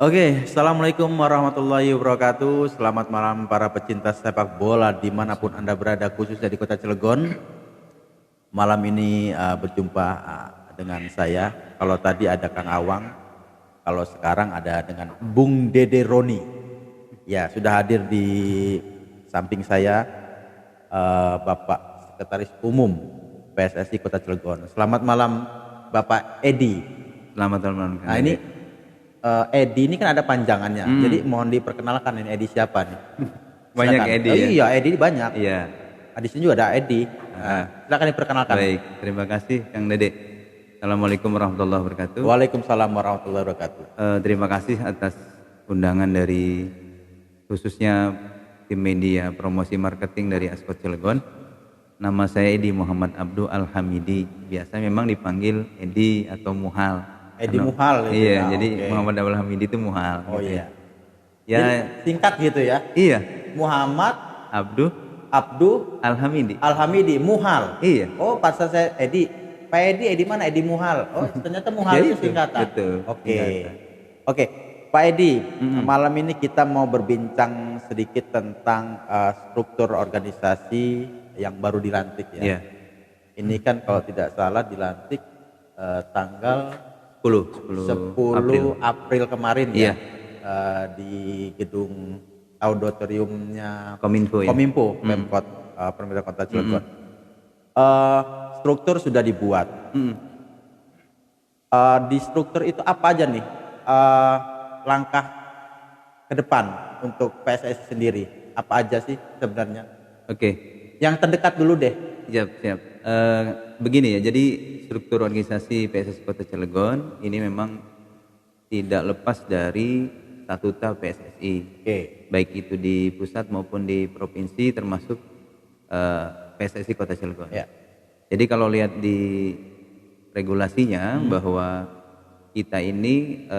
Oke, Assalamualaikum warahmatullahi wabarakatuh. Selamat malam para pecinta sepak bola dimanapun Anda berada, khususnya di kota Cilegon. Malam ini berjumpa dengan saya. Kalau tadi ada Kang Awang, kalau sekarang ada dengan Bung Dede Roni. Ya, sudah hadir di samping saya Bapak Sekretaris Umum PSSI Kota Cilegon. Selamat malam Bapak Edi. Selamat malam. Nah ini Edi ini kan ada panjangannya, jadi mohon diperkenalkan ini Edi siapa nih? Banyak Silakan. Edi Oh, ya? iya, Edi banyak. Iya. Di sini juga ada Edi. Nah, silakan diperkenalkan. Baik, terima kasih Kang Dede. Assalamualaikum warahmatullahi wabarakatuh. Waalaikumsalam warahmatullahi wabarakatuh. Terima kasih atas undangan dari khususnya tim media promosi marketing dari Askot Cilegon. Nama saya Edi Muhammad Abdu Al-Hamidi. Biasa memang dipanggil Edi atau Muhal. Edi Muhal itu Iya, ya, jadi oke. Muhammad Abdul Hamidi itu Muhal. Oh gitu iya. Ya. Jadi singkat gitu ya. Iya. Muhammad Abdu Al-Hamidi. Alhamidi Muhal. Iya. Oh, pas saya Edi. Pak Edi Mana? Edi Muhal. Oh, ternyata Muhal Ya itu itu, singkatan. betul, Oke. singkatan. Oke, Pak Edi, malam ini kita mau berbincang sedikit tentang struktur organisasi yang baru dilantik ya. Iya. Ini kan kalau tidak salah dilantik tanggal 10 April kemarin Iya. ya. Di gedung auditoriumnya Kominfo ya. Kominfo, Pemkot Pemerintah Kota Cilegon. Struktur sudah dibuat. Di struktur itu apa aja nih langkah ke depan untuk PSSI sendiri? Apa aja sih sebenarnya? Oke. Yang terdekat dulu deh. Siap. Begini ya, jadi struktur organisasi PSSI Kota Cilegon ini memang tidak lepas dari statuta PSSI. Oke. Baik itu di pusat maupun di provinsi, termasuk PSSI Kota Cilegon. Ya. Jadi kalau lihat di regulasinya bahwa kita ini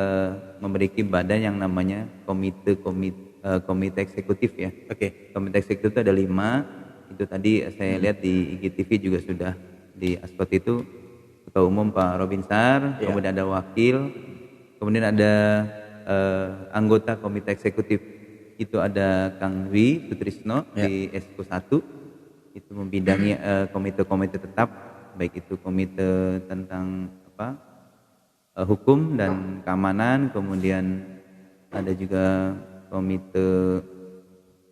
memiliki badan yang namanya komite eksekutif ya. Oke. Komite eksekutif itu ada 5. Itu tadi saya lihat di IGTV juga sudah di Askot itu Ketua Umum Pak Robinsar, Ya. kemudian ada wakil, kemudian ada anggota komite eksekutif itu ada Kang Dwi Sutrisno di Esko 1, itu membidangi komite-komite tetap, baik itu komite tentang hukum dan keamanan, kemudian ada juga komite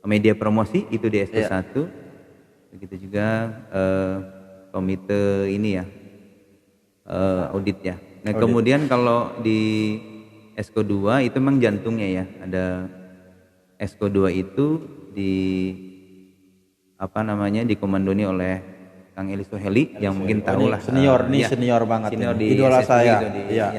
media promosi itu di Esko 1. Begitu juga komite ini ya, audit ya. Nah, kemudian kalau di Esko 2 itu memang jantungnya ya. Ada Esko 2 itu dikomandoni oleh Kang Eli Soheli yang mungkin tahu lah. Senior banget. Senior ini. di Idola SSB saya. itu Iya.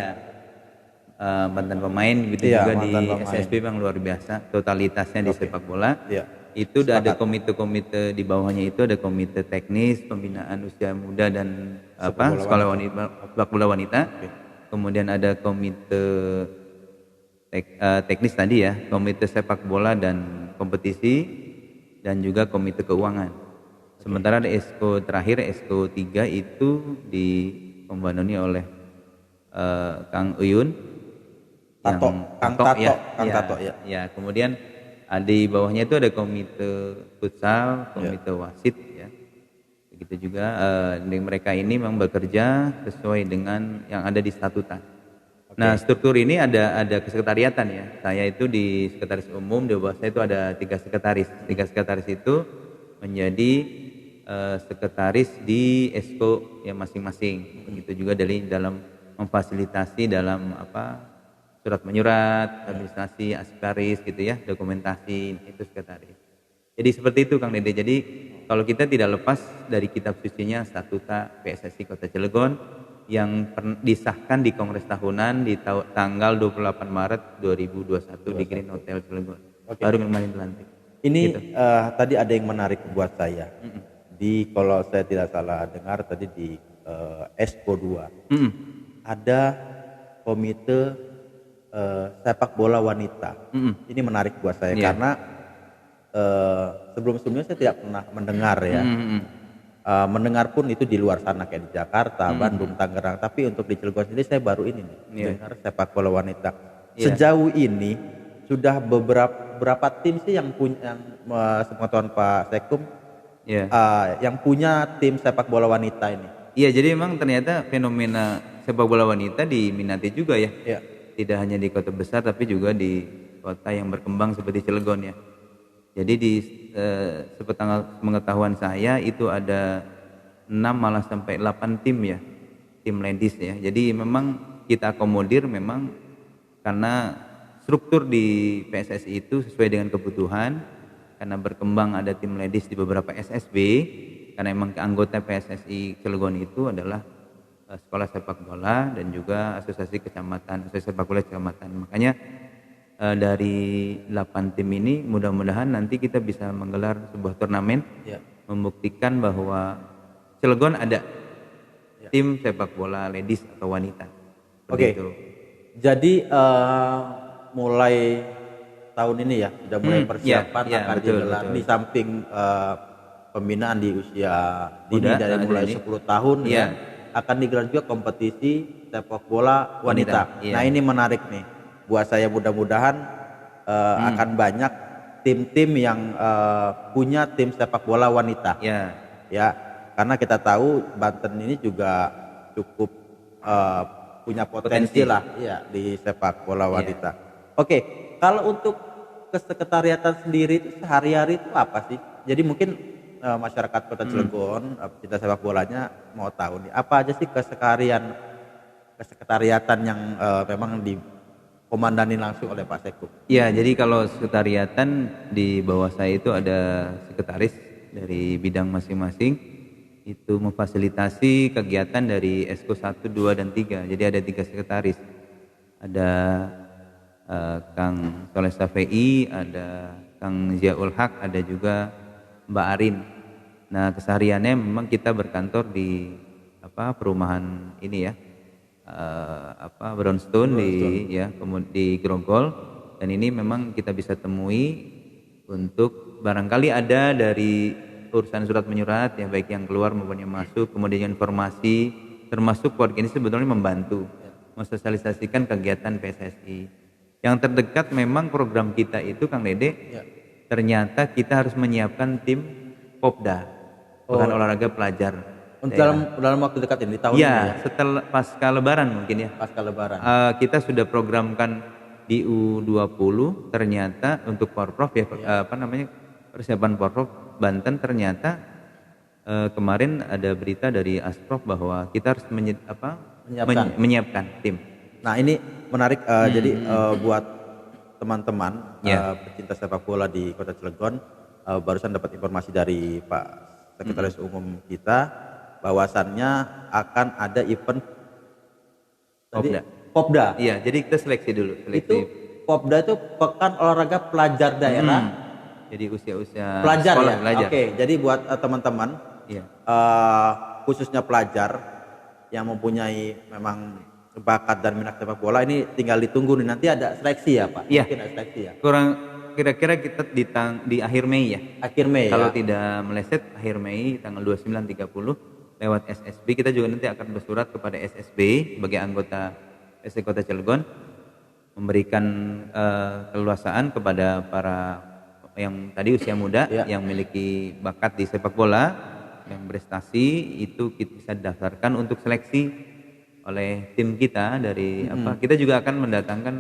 Mantan pemain gitu Iya, juga di mantan pemain. SSB yang luar biasa totalitasnya di sepak bola. Iya. Itu udah ada komite-komite di bawahnya, itu ada komite teknis pembinaan usia muda dan sekolah wanita, sepak bola wanita. Kemudian ada komite teknis tadi ya, komite sepak bola dan kompetisi, dan juga komite keuangan. Sementara ada Esko terakhir, Esko 3 itu dikomandoni oleh Kang Uyun, Kang Tato ya. Ya, kemudian di bawahnya itu ada komite futsal, komite wasit ya. Begitu juga mereka ini memang bekerja sesuai dengan yang ada di statuta. Nah, struktur ini ada kesekretariatan ya. Saya itu di sekretaris umum, di bawah saya itu ada 3 sekretaris. 3 sekretaris itu menjadi sekretaris di Esko yang masing-masing. Begitu juga dalam memfasilitasi dalam surat menyurat, administrasi, asesaris gitu ya, dokumentasi, itu sekretaris. Jadi seperti itu Kang Dede. Jadi kalau kita tidak lepas dari kitab sucinya statuta PSSI Kota Cilegon yang disahkan di Kongres Tahunan di tanggal 28 Maret 2021 di Green Hotel Cilegon. Baru kemarin dilantik. Ini Gitu. tadi ada yang menarik buat saya. Kalau saya tidak salah dengar tadi di Esko 2 ada komite sepak bola wanita. Ini menarik buat saya karena sebelum-sebelumnya saya tidak pernah mendengar ya. Mendengar pun itu di luar sana kayak di Jakarta, Bandung, Tangerang. Tapi untuk di Cilegon sendiri saya baru ini nih dengar sepak bola wanita. Iya. Sejauh ini sudah berapa tim sih yang punya, yang sepengetahuan Pak Sekum, Iya. yang punya tim sepak bola wanita ini? Iya, jadi memang ternyata fenomena sepak bola wanita diminati juga ya. Ya. Tidak hanya di kota besar tapi juga di kota yang berkembang seperti Cilegon ya. Jadi di sepengetahuan saya itu ada 6 malah sampai 8 tim ya. Tim ladies ya. Jadi memang kita akomodir memang karena struktur di PSSI itu sesuai dengan kebutuhan, karena berkembang ada tim ladies di beberapa SSB, karena memang anggota PSSI Cilegon itu adalah sekolah sepak bola dan juga asosiasi kecamatan, asosiasi sepak bola kecamatan. Makanya dari 8 tim ini mudah-mudahan nanti kita bisa menggelar sebuah turnamen, Ya. membuktikan bahwa Cilegon ada tim sepak bola ladies atau wanita. Seperti Oke. itu. Jadi mulai tahun ini ya sudah mulai persiapan iya, akan betul, digelar, betul. di samping pembinaan di usia dini Muda, dari mulai dini. 10 tahun Iya. ya, akan digelar juga kompetisi sepak bola wanita. Iya. Nah, ini menarik nih buat saya, mudah-mudahan akan banyak tim-tim yang punya tim sepak bola wanita. Ya, Ya, karena kita tahu Banten ini juga cukup punya potensi lah ya di sepak bola wanita. Oke, kalau untuk kesekretariatan sendiri itu sehari-hari itu apa sih? Jadi mungkin masyarakat Kota Cilegon, pecinta sepak bolanya mau tahu nih, apa aja sih kesekretariatan yang memang dikomandani langsung oleh Pak Sekum? ya, jadi kalau sekretariatan di bawah saya itu ada sekretaris dari bidang masing-masing, itu memfasilitasi kegiatan dari Esko 1, 2, dan 3. Jadi ada 3 sekretaris. Ada Kang Soleh Safei, ada Kang Ziaul Haq, ada juga Mbak Arin. Nah, kesehariannya memang kita berkantor di perumahan ini ya, Brownstone di Grogol, dan ini memang kita bisa temui untuk barangkali ada dari urusan surat menyurat ya, baik yang keluar maupun yang masuk, kemudian informasi, termasuk keluarga ini sebetulnya membantu mensosialisasikan kegiatan PSSI. Yang terdekat memang program kita itu, Kang Dede, ternyata kita harus menyiapkan tim Popda, bukan olahraga pelajar. Dalam waktu dekat ini, di tahun ini ya? Setelah pasca Lebaran mungkin ya. Pasca Lebaran. Kita sudah programkan di U20, ternyata untuk Porprov ya, persiapan Porprov Banten, ternyata kemarin ada berita dari Asprov bahwa kita harus menyiapkan tim. Nah, ini menarik. Jadi buat teman-teman pecinta sepak bola di Kota Cilegon, barusan dapat informasi dari Pak Sekretaris Umum kita bahwasannya akan ada event Popda. Iya, jadi kita seleksi dulu. Itu Popda itu Pekan Olahraga Pelajar Daerah. Jadi usia-usia pelajar sekolah, ya. pelajar. Oke, jadi buat teman-teman, khususnya pelajar yang mempunyai memang bakat dan minat sepak bola, ini tinggal ditunggu nih, nanti ada seleksi ya Pak? Iya. Mungkin ada seleksi ya. Kira-kira kita di akhir Mei ya. Akhir Mei Kalau ya. tidak meleset akhir Mei tanggal 29-30 lewat SSB, kita juga nanti akan bersurat kepada SSB sebagai anggota SSB Kota Cilegon, memberikan keleluasaan kepada para yang tadi usia muda yang memiliki bakat di sepak bola, yang berprestasi, itu kita bisa didaftarkan untuk seleksi oleh tim kita dari kita juga akan mendatangkan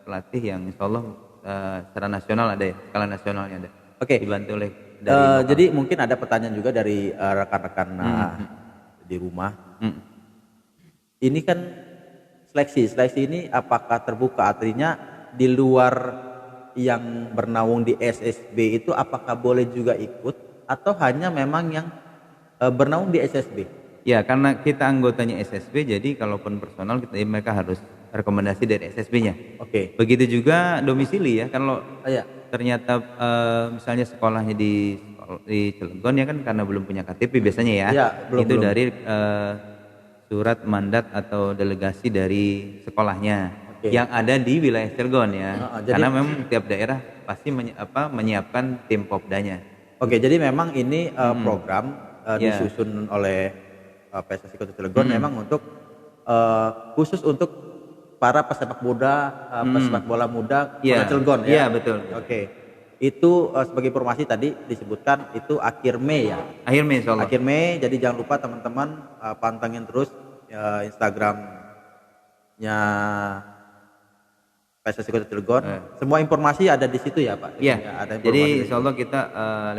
pelatih yang insya Allah secara nasional ada ya, skala nasionalnya ada. Oke. Dibantu oleh jadi mungkin ada pertanyaan juga dari rekan-rekan di rumah. Ini kan seleksi ini apakah terbuka, artinya di luar yang bernaung di SSB itu apakah boleh juga ikut atau hanya memang yang bernaung di SSB? Ya, karena kita anggotanya SSB, jadi kalaupun personal mereka harus rekomendasi dari SSB-nya. Oke. Begitu juga domisili ya, kalau ternyata misalnya sekolahnya di Cilegon ya kan, karena belum punya KTP biasanya ya. Itu belum. Dari surat mandat atau delegasi dari sekolahnya yang ada di wilayah Cilegon ya. Karena memang tiap daerah pasti menyiapkan tim Popdanya. Oke, jadi memang ini program disusun oleh PSSI Kota Cilegon memang untuk khusus untuk para pesepak pesepak bola muda Kota Iya, Cilegon iya ya. betul. Oke. Itu sebagai informasi tadi disebutkan itu akhir Mei ya. Akhir Mei insyaallah. Akhir Mei, jadi jangan lupa teman-teman pantengin terus Instagramnya PSSI Kota Cilegon. Semua informasi ada di situ ya Pak. Iya. Ada informasi Jadi di situ. insyaallah kita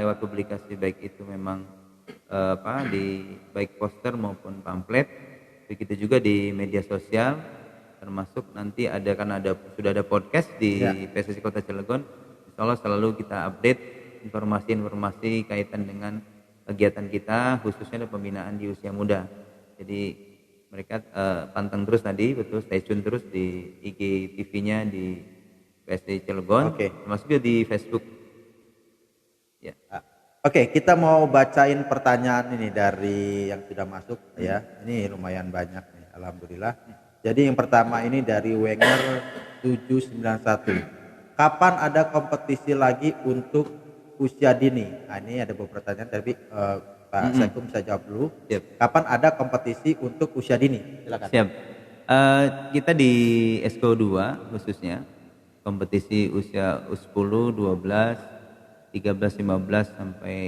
lewat publikasi baik itu memang di baik poster maupun pamflet, begitu juga di media sosial, termasuk nanti sudah ada podcast di PSSI Kota Cilegon. Insyaallah selalu kita update informasi-informasi kaitan dengan kegiatan kita, khususnya pembinaan di usia muda. Jadi mereka pantang terus tadi, betul, stay tune terus di IG TV-nya di PSSI Cilegon, termasuk juga di Facebook. Ya. Oke, kita mau bacain pertanyaan ini dari yang sudah masuk ya. Ini lumayan banyak nih, alhamdulillah. Jadi yang pertama ini dari Wenger 791. Kapan ada kompetisi lagi untuk usia dini? Nah, ini ada beberapa pertanyaan tapi Pak Saikum bisa jawab dulu. Siap. Kapan ada kompetisi untuk usia dini? Silakan. Siap. Kita di Esko 2 khususnya kompetisi usia U10, 12, 13, 15 sampai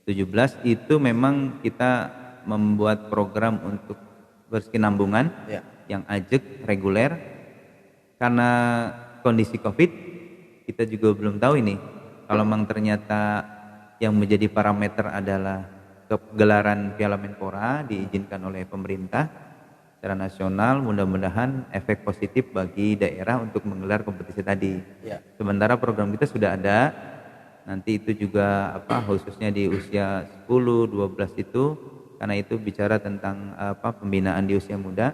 17 itu memang kita membuat program untuk berkesinambungan yang ajak reguler, karena kondisi Covid kita juga belum tahu ini kalau memang ternyata yang menjadi parameter adalah kegelaran Piala Menpora diizinkan oleh pemerintah secara nasional, mudah-mudahan efek positif bagi daerah untuk menggelar kompetisi tadi. Sementara program kita sudah ada. Nanti itu juga khususnya di usia 10, 12 itu, karena itu bicara tentang pembinaan di usia muda.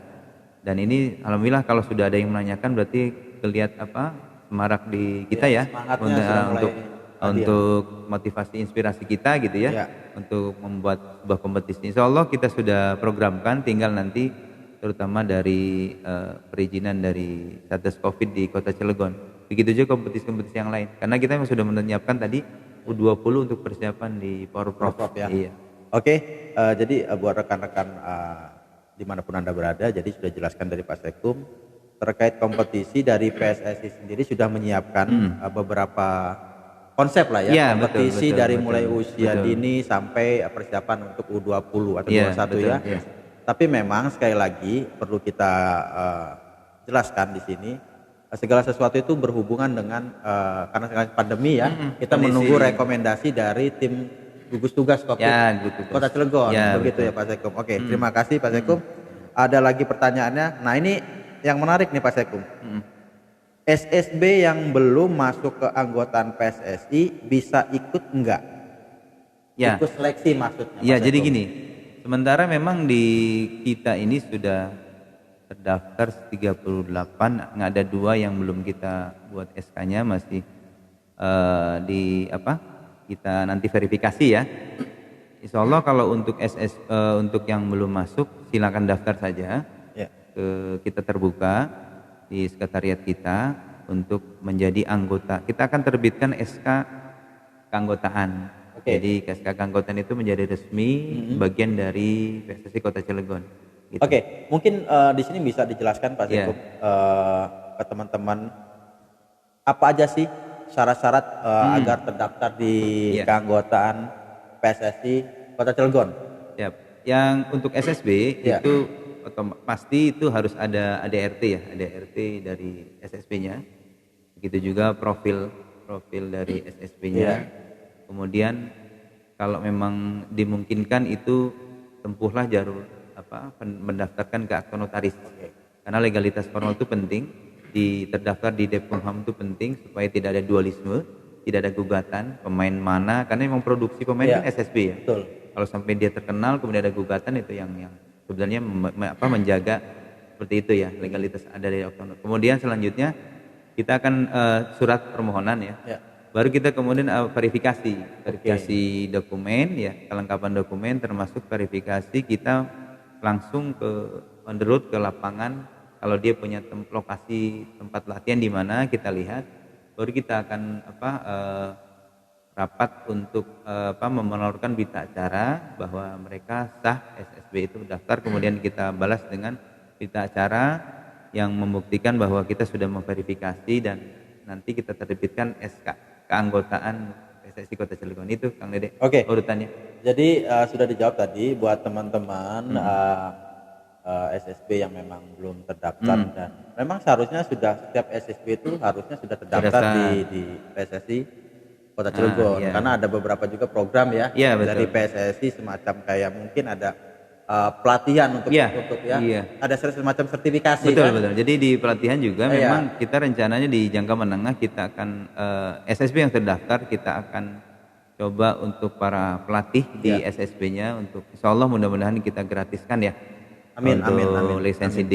Dan ini alhamdulillah kalau sudah ada yang menanyakan berarti kelihatan semarak di kita ya untuk motivasi inspirasi kita gitu ya, untuk membuat sebuah kompetisi. Insyaallah kita sudah programkan, tinggal nanti terutama dari perizinan dari Satgas Covid di Kota Cilegon. Begitu juga kompetisi-kompetisi yang lain. Karena kita memang sudah menyiapkan tadi U20 untuk persiapan di Porprov ya. Iya. Oke, jadi buat rekan-rekan dimanapun Anda berada, jadi sudah jelaskan dari Pak Saikum terkait kompetisi dari PSSI sendiri sudah menyiapkan beberapa konsep lah ya, kompetisi dari mulai usia dini sampai persiapan untuk U20 atau U21 ya. Tapi memang sekali lagi perlu kita jelaskan di sini, segala sesuatu itu berhubungan dengan karena sekarang pandemi ya, kita menunggu rekomendasi dari tim gugus tugas Covid Kota Cilegon, begitu ya Pak Saikum. Oke, terima kasih Pak Saikum. Ada lagi pertanyaannya. Nah ini yang menarik nih Pak Saikum. SSB yang belum masuk ke anggotaan PSSI bisa ikut enggak? Ikut seleksi maksudnya. Ya, jadi gini. Sementara memang di kita ini sudah terdaftar 38, nggak ada 2 yang belum kita buat SK-nya, masih kita nanti verifikasi ya. Insyaallah kalau untuk untuk yang belum masuk silakan daftar saja. Kita terbuka di sekretariat kita untuk menjadi anggota. Kita akan terbitkan SK keanggotaan. Jadi SK keanggotaan itu menjadi resmi bagian dari PSSI Kota Cilegon. Gitu. Mungkin di sini bisa dijelaskan Pak Saikum ke teman-teman apa aja sih syarat-syarat agar terdaftar di keanggotaan PSSI Kota Cilegon? Yang untuk SSB itu pasti itu harus ada ADRT ya, ADRT dari SSB-nya. Begitu juga profil dari SSB-nya. Kemudian kalau memang dimungkinkan itu tempuhlah jalur mendaftarkan ke akte notaris. Karena legalitas formal itu penting, terdaftar di Dekumham itu penting supaya tidak ada dualisme, tidak ada gugatan pemain mana, karena memang produksi pemain kan SSB ya. Kalau sampai dia terkenal kemudian ada gugatan, itu yang sebenarnya menjaga seperti itu ya, legalitas ada di akte notaris. Kemudian selanjutnya kita akan surat permohonan ya. Baru kita kemudian verifikasi dokumen ya, kelengkapan dokumen termasuk verifikasi kita langsung on the road ke lapangan. Kalau dia punya lokasi tempat latihan di mana kita lihat, baru kita akan rapat untuk memenorkan berita acara bahwa mereka sah SSB itu daftar, kemudian kita balas dengan berita acara yang membuktikan bahwa kita sudah memverifikasi dan nanti kita terbitkan SK keanggotaan PSSI Kota Cilegon. Itu Kang Dede Oke. urutannya. Jadi sudah dijawab tadi buat teman-teman SSB yang memang belum terdaftar dan memang seharusnya setiap SSB itu harusnya sudah terdaftar di PSSI Kota Cilegon, karena ada beberapa juga program ya dari PSSI semacam kayak mungkin ada pelatihan untuk ada semacam sertifikasi. Betul. Jadi di pelatihan juga memang kita rencananya di jangka menengah kita akan SSB yang terdaftar kita akan coba untuk para pelatih di SSB-nya untuk insya Allah mudah-mudahan kita gratiskan ya. Amin. Lisensi D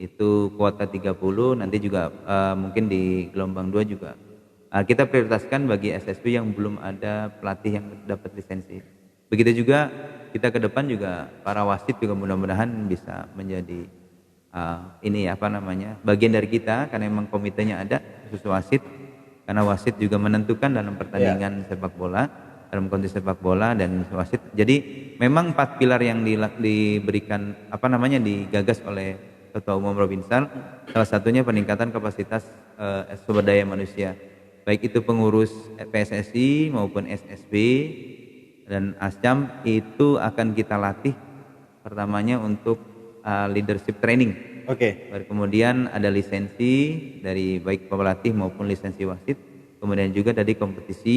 itu kuota 30, nanti juga mungkin di gelombang 2 juga kita prioritaskan bagi SSB yang belum ada pelatih yang dapat lisensi. Begitu juga kita ke depan juga para wasit juga mudah-mudahan bisa menjadi bagian dari kita karena memang komitenya ada khusus wasit, karena wasit juga menentukan dalam pertandingan sepak bola, dalam konteks sepak bola dan wasit. Jadi memang 4 pilar yang diberikan digagas oleh Ketua Umum Robinsal, salah satunya peningkatan kapasitas sumber daya manusia, baik itu pengurus PSSI maupun SSB dan ASCAM itu akan kita latih pertamanya untuk leadership training. Baru kemudian ada lisensi dari baik pelatih maupun lisensi wasit, kemudian juga tadi kompetisi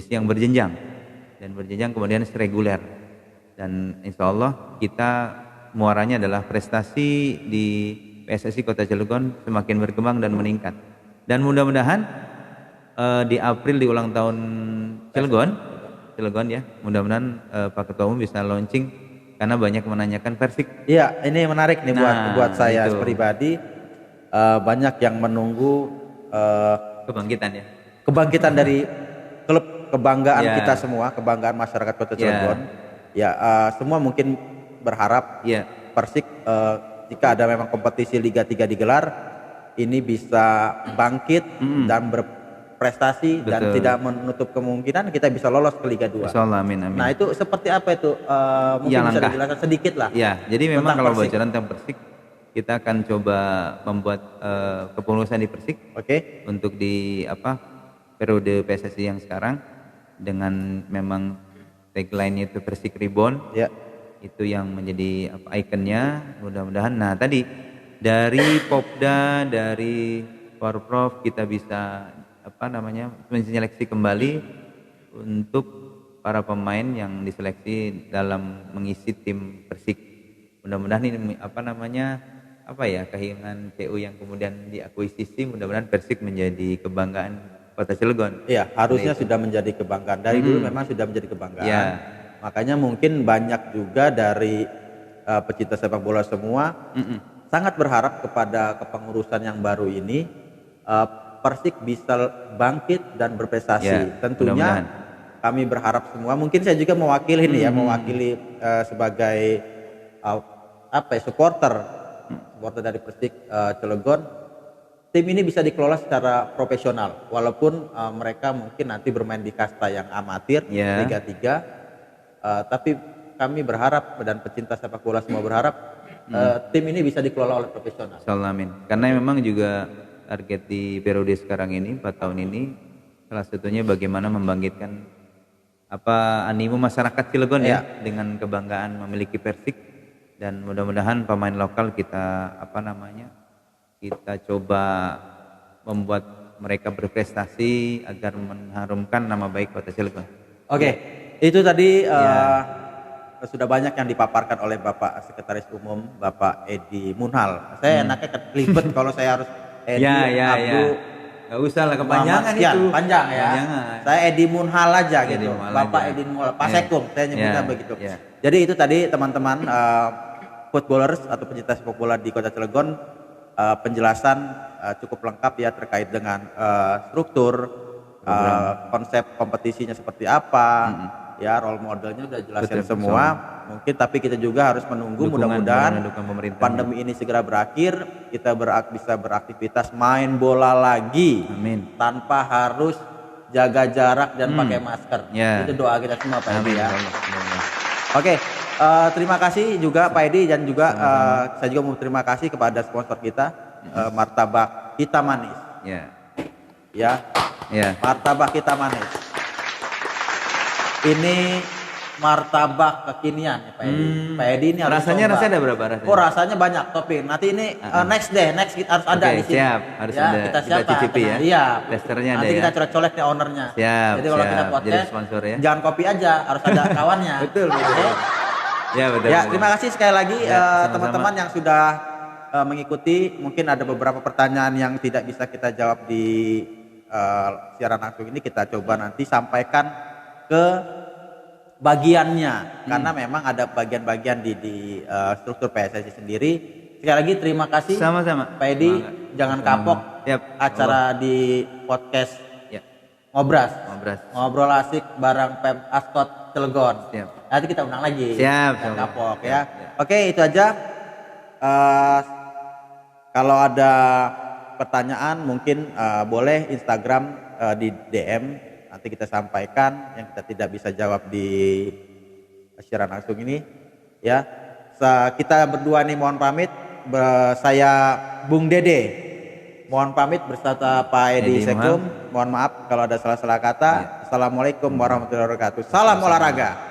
yang berjenjang kemudian reguler, dan insya Allah kita muaranya adalah prestasi di PSSI Kota Cilegon semakin berkembang dan meningkat, dan mudah-mudahan di April di ulang tahun Cilegon ya, mudah-mudahan Pak Ketua Umum bisa launching karena banyak menanyakan Persik. Iya, ini menarik nih buat saya pribadi, banyak yang menunggu kebangkitan dari klub kebanggaan kita semua, kebanggaan masyarakat Kota Cilegon. Semua mungkin berharap Persik jika ada memang kompetisi Liga 3 digelar ini bisa bangkit dan berprestasi dan tidak menutup kemungkinan kita bisa lolos ke Liga 2. Insyaallah, amin. Nah, itu seperti apa itu? Mungkin bisa dijelaskan sedikit lah. Ya, jadi memang kalau bocoran tentang Persik kita akan coba membuat kepengurusan di Persik. Untuk di periode PSSI yang sekarang dengan memang tagline-nya itu Persik Reborn. Itu yang menjadi ikonnya, mudah-mudahan. Nah, tadi dari Popda, dari Porprov kita bisa menyeleksi kembali untuk para pemain yang diseleksi dalam mengisi tim Persik. Mudah-mudahan ini kehilangan PU yang kemudian diakuisisi, mudah-mudahan Persik menjadi kebanggaan Kota Cilegon. Iya, harusnya sudah menjadi kebanggaan. Dari dulu memang sudah menjadi kebanggaan. Makanya mungkin banyak juga dari pecinta sepak bola semua sangat berharap kepada kepengurusan yang baru ini Persik bisa bangkit dan berprestasi. Tentunya kami berharap semua, mungkin saya juga mewakili mewakili sebagai supporter dari Persik Cilegon. Tim ini bisa dikelola secara profesional walaupun mereka mungkin nanti bermain di kasta yang amatir Liga 3. Tapi kami berharap dan pecinta sepak bola semua berharap tim ini bisa dikelola oleh profesional. Amin. Karena memang juga target di periode sekarang ini 4 tahun ini salah satunya bagaimana membangkitkan animo masyarakat Cilegon dengan kebanggaan memiliki Persik, dan mudah-mudahan pemain lokal kita kita coba membuat mereka berprestasi agar mengharumkan nama baik Kota Cilegon. Itu tadi sudah banyak yang dipaparkan oleh Bapak Sekretaris Umum Bapak Edi Munhal. Saya enaknya kelibet kalau saya harus Edi Abdul. Gak usah lah kepanjangan itu. Panjang ya. Saya Edi Munhal aja gitu. Bapak Edi Munhal, Pak Sekum saya nyebutnya begitu. Jadi itu tadi teman-teman footballers atau pecinta sepak bola di Kota Cilegon, penjelasan cukup lengkap ya terkait dengan struktur, konsep kompetisinya seperti apa, role modelnya udah jelasin semua. Mungkin tapi kita juga harus menunggu, mudah-mudahan pandemi ini segera berakhir, kita bisa beraktivitas main bola lagi. Tanpa harus jaga jarak dan pakai masker. Itu doa kita semua Pak. Terima kasih juga Pak Edi dan juga saya juga mau terima kasih kepada sponsor kita Martabak Hitam Manis. Ya. Ya. Ya. Martabak Hitam Manis. Ini martabak kekinian ya Pak Edi. Pak Edi ini harus rasanya coba. ada berapa rasanya? Oh rasanya banyak topping. Nanti ini next kita harus ada di sini. Siap, harus ya, ada. Kita Kita cicipi ya. Iya. Testernya ada Nanti ya. kita colek-colek nih ownernya. Siap. Jadi kalau kita Jadi podcast, sponsor ya. jangan kopi aja, harus ada kawannya. Betul. Oke? Ya betul. Ya, betul. terima kasih sekali lagi Ya, teman-teman yang sudah mengikuti. Mungkin ada beberapa pertanyaan yang tidak bisa kita jawab di siaran langsung ini, kita coba nanti sampaikan ke bagiannya karena memang ada bagian-bagian di struktur PSSI sendiri. Sekali lagi terima kasih. Sama-sama. Pak Edi, jangan kapok acara di podcast Ngobras. Ngobrol asik bareng Pem Ascot Cilegon. Siap. Nanti kita undang lagi. Siap. Jangan kapok ya. Oke, itu aja. Kalau ada pertanyaan mungkin boleh Instagram di DM, nanti kita sampaikan yang kita tidak bisa jawab di siaran langsung ini ya. Kita berdua nih mohon pamit. Saya Bung Dede mohon pamit beserta Pak Edi Sekum. Mohon maaf kalau ada salah-salah kata. Assalamualaikum warahmatullahi wabarakatuh. Salam olahraga.